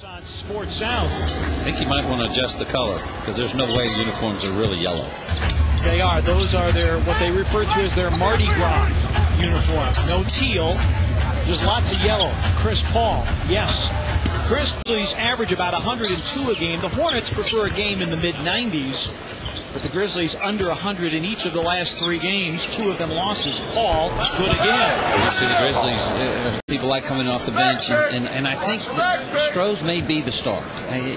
On Sports South. I think you might want to adjust the color because there's no way the uniforms are really yellow. They are. Those are their what they refer to as their Mardi Gras uniform. No teal, just lots of yellow. Chris Paul, yes. Grizzlies average about 102 a game. The Hornets prefer a game in the mid-90s, but the Grizzlies under 100 in each of the last 3 games. 2 of them losses. Paul good again. To the Grizzlies, people like coming off the bench, and I think Strohs may be the start.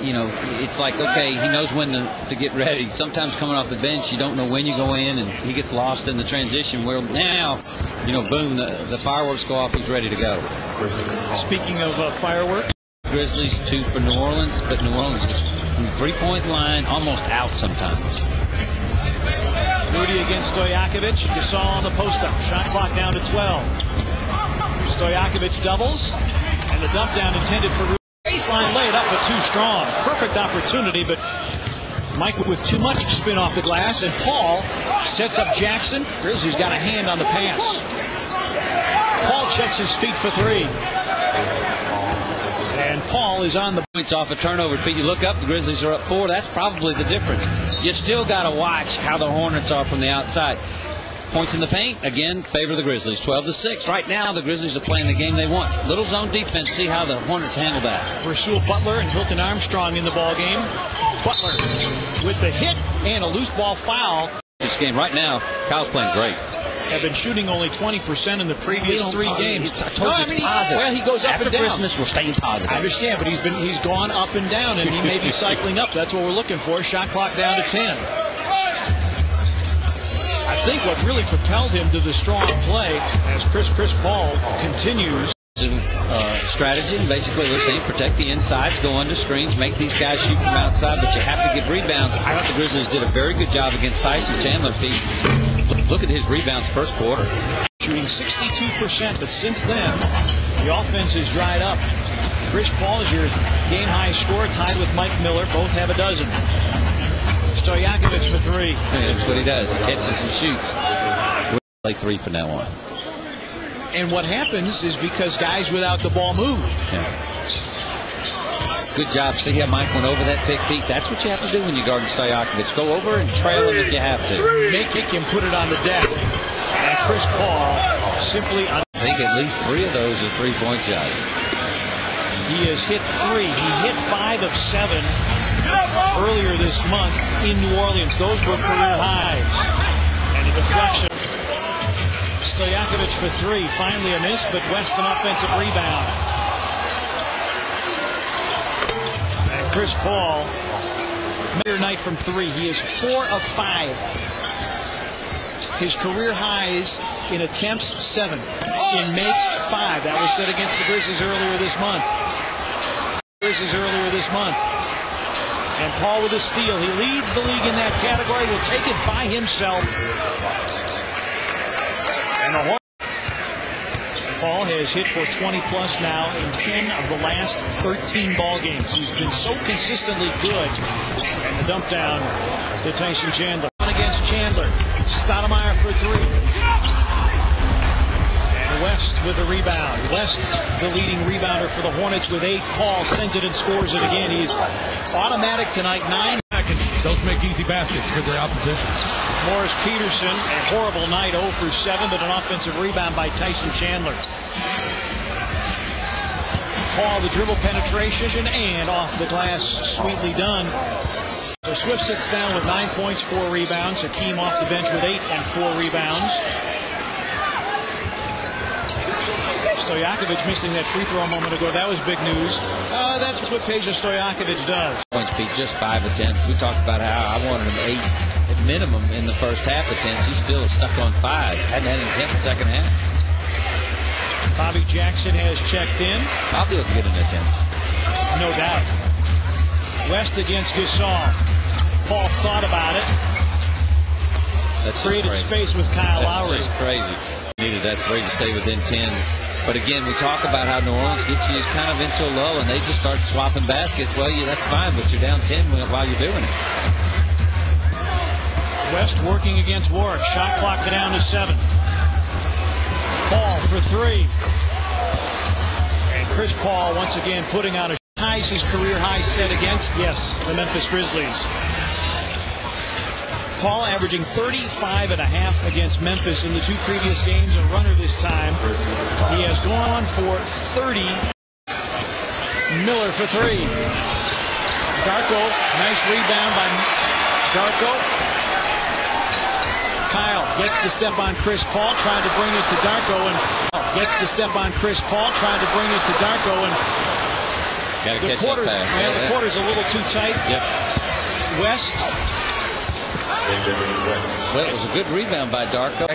You know, it's like, okay, he knows when to get ready. Sometimes coming off the bench, you don't know when you go in, and he gets lost in the transition. Where now, you know, boom, the fireworks go off. He's ready to go. Speaking of fireworks, Grizzlies 2 for New Orleans, but New Orleans is from the 3-point line, almost out sometimes. Rudy against Stojakovic. Gasol on the post-up. Shot clock down to 12. Stojakovic doubles, and the dump down intended for Rudy. Baseline laid up, but too strong. Perfect opportunity, but Mike with too much spin off the glass, and Paul sets up Jackson. Grizzlies got a hand on the pass. Paul checks his feet for 3. And Paul is on the points off a turnover. But you look up, the Grizzlies are up 4. That's probably the difference. You still got to watch how the Hornets are from the outside. Points in the paint, again, favor the Grizzlies, 12-6. Right now, the Grizzlies are playing the game they want. Little zone defense, see how the Hornets handle that. Rasul Butler and Hilton Armstrong in the ball game. Butler with the hit and a loose ball foul. This game right now, Kyle's playing great. Have been shooting only 20% in the previous 3 games. Positive. Well, he goes up After and down. Christmas, we're staying positive. I understand, but he's gone up and down, and he may be cycling up. That's what we're looking for. Shot clock down to 10. I think what really propelled him to the strong play as Chris Paul continues. Strategy, basically we're saying protect the insides, go under screens, make these guys shoot from outside, but you have to get rebounds. I thought the Grizzlies did a very good job against Tyson Chandler. Look at his rebounds first quarter. Shooting 62%, but since then, the offense has dried up. Chris Paul is your game-high scorer, tied with Mike Miller. Both have a dozen. Stojakovic for 3. That's what he does. He catches and shoots. We'll play 3 from now on. And what happens is because guys without the ball move. Yeah. Good job. See how Mike went over that pick, Pete? That's what you have to do when you guard Stojakovic. Go over and trail him if you have to. Make him put it on the deck. And Chris Paul simply... I think at least 3 of those are 3-point shots. He has hit 3. He hit 5 of 7 earlier this month in New Orleans. Those were career highs. And a deflection. Stojakovic for 3. Finally a miss, but West an offensive rebound. And Chris Paul, another night from 3. He is 4 of 5. His career highs in attempts 7. In makes 5. That was set against the Grizzlies earlier this month. And Paul with a steal. He leads the league in that category. Will take it by himself. And Paul has hit for 20-plus now in 10 of the last 13 ball games. He's been so consistently good. And the dump down to Tyson Chandler. Against Chandler. Stoudemire for 3. West with the rebound. West, the leading rebounder for the Hornets with 8. Paul sends it and scores it again. He's automatic tonight. 9. Those make easy baskets for the opposition. Morris Peterson, a horrible night, 0 for 7, but an offensive rebound by Tyson Chandler. Paul, the dribble penetration, and off the glass, sweetly done. So Swift sits down with 9 points, 4 rebounds. Hakeem off the bench with 8 and 4 rebounds. Stojakovic missing that free throw a moment ago. That was big news. That's what Peja Stojakovic does. Points, Pete, just 5 attempts. We talked about how I wanted him 8 at minimum in the first half attempts. He's still stuck on 5. Hadn't had an attempt in the second half. Bobby Jackson has checked in. Bobby will get an attempt. No doubt. West against Gasol. Paul thought about it. That's created space with Kyle Lowry. That's just crazy. Needed that 3 to stay within 10. But again, we talk about how New Orleans gets you kind of into a lull and they just start swapping baskets. Well, yeah, that's fine, but you're down 10 while you're doing it. West working against Warwick. Shot clock down to 7. Paul for 3. And Chris Paul once again putting on a Ties his career high set against, yes, the Memphis Grizzlies. Paul averaging 35.5 against Memphis in the 2 previous games, a runner this time. He has gone for 30. Miller for 3. Darko, nice rebound by Darko. Kyle gets the step on Chris Paul, trying to bring it to Darko, and gets the step on Chris Paul, trying to bring it to Darko, and the quarter's a little too tight. Yep. West. Well, it was a good rebound by Darko.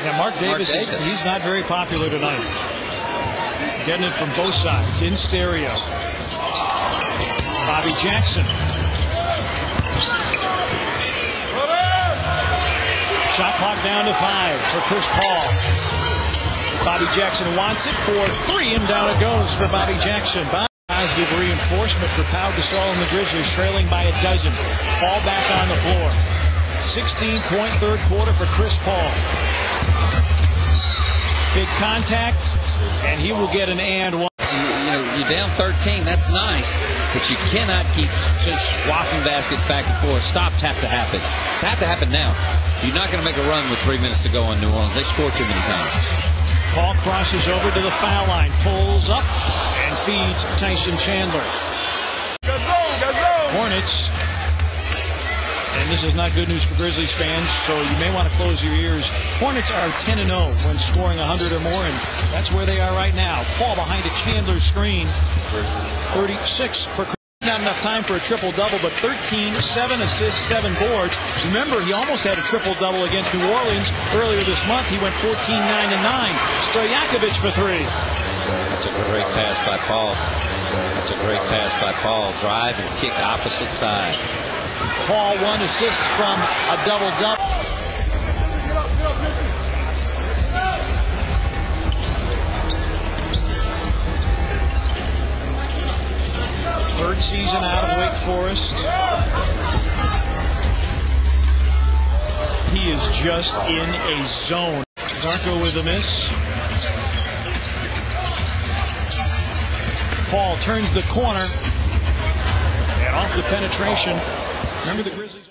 Yeah, Mark Davis. He's not very popular tonight. Getting it from both sides in stereo. Bobby Jackson. Shot clock down to 5 for Chris Paul. Bobby Jackson wants it for 3, and down it goes for Bobby Jackson. Positive reinforcement for Pau Gasol and the Grizzlies, trailing by a dozen. Paul back on the floor. 16-point third quarter for Chris Paul. Big contact, and he will get an and one. You're down 13. That's nice, but you cannot keep just swapping baskets back and forth. Stops have to happen. Have to happen now. You're not going to make a run with 3 minutes to go in New Orleans. They score too many times. Paul crosses over to the foul line, pulls up, and feeds Tyson Chandler. Hornets. And this is not good news for Grizzlies fans, so you may want to close your ears. Hornets are 10-0 when scoring 100 or more, and that's where they are right now. Paul behind a Chandler screen. 36 for Chris. Not enough time for a triple-double, but 13, 7 assists, 7 boards. Remember, he almost had a triple-double against New Orleans earlier this month. He went 14, 9, and 9. Stojakovic for 3. That's a great pass by Paul. That's a great pass by Paul. Drive and kick opposite side. Paul 1 assist from a double-double. Third season out of Wake Forest. He is just in a zone. Darko with a miss. Paul turns the corner. And off the penetration. Remember the Grizzlies.